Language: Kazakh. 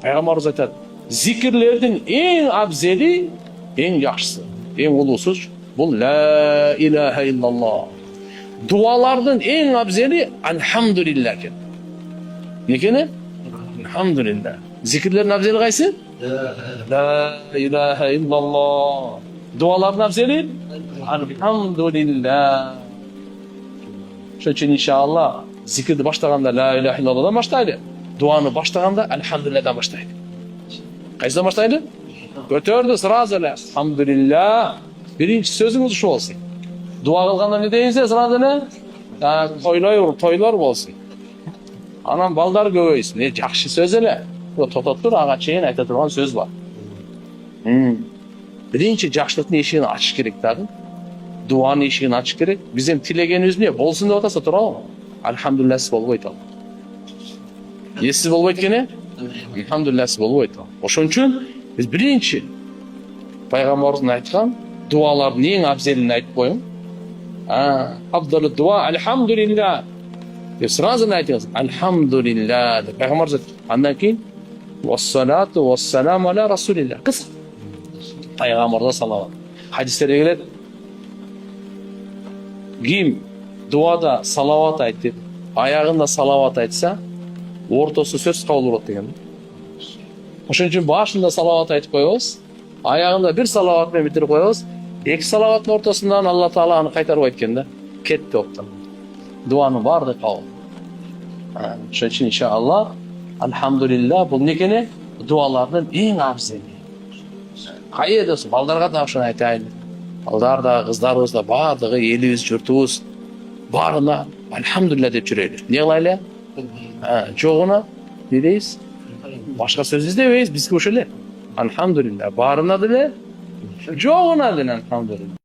Пайғамбарымыз айтады, зикірлердің ең абзели, ең жақсысы, ең ұлысы бұл ла илаха иллаллах. Дуалардың ең абзели альхамдулилля екен. Не екені? Альхамдулилля. Зикірлердің абзели қайсы? لا إله إلا الله. Duaların afzeli Elhamdülillah. Şunun için inşallah zikirdi başlaganda la ilahe illallah'dan başlaydı. Duanı başlaganda elhamdülillah'dan başlaydı. Qaysidan başlaydı? Götürdü sırası elhamdülillah. Birinci sözümüz şu olsun. Dua kılganda ne deyinse sırası ne? Toylar olsun. Anam balдар көбөйсүн. Жакшы сөз эле. Тотоп тур, ага чейин айта турган сөз бар. Биринчи жакшылыктын эшигин ачыш керек дагы. Дуанын эшигин ачыш керек. Биз эми тилегенибиз эмне? Болсун деп атаса турабы? Альхамдулиллахсыз болбойт ал. Эсиз болбойт экен, альхамдулиллахсыз болбойт ал. Ошон үчүн биз биринчи пайгамбарыбыздын айткан дуалардын эң абзелин айтып коеюн. Абдалу дуа альхамдулиллах. Деп сразу айтыңыз. Альхамдулиллах. Пайгамбар айтты. Андан кийин вассалату вассаламу аля расулиллах. Кыз пайгамбарга салават. Хадистерде келет. Ким дуада салават айтып, аягында салават айтса, ортосу сөз кабыл болот деген. Ошон үчүн башында салават айтып коебуз, аягында бир салават менен битирип коебуз. Эки салаваттын ортосундан Алла Таала аны кайтарбайт экен да. Кетти оптан. Дуанын баардыгы кабыл. Ошон үчүн иншаллах альхамдулиллах бул некени дуалардын эң абзели. Кайдасыз балдарга да ошону айтайын. Балдар да, кыздарыбыз да баардыгы элибиз, журтубуз баарына альхамдулиллах деп жүрөйлү. Не кылайлы? Жогуна не дейбиз? Башка сөз издебейбиз, бизге ошо эле. Альхамдулиллах баарына деле, жогуна деле альхамдулиллах.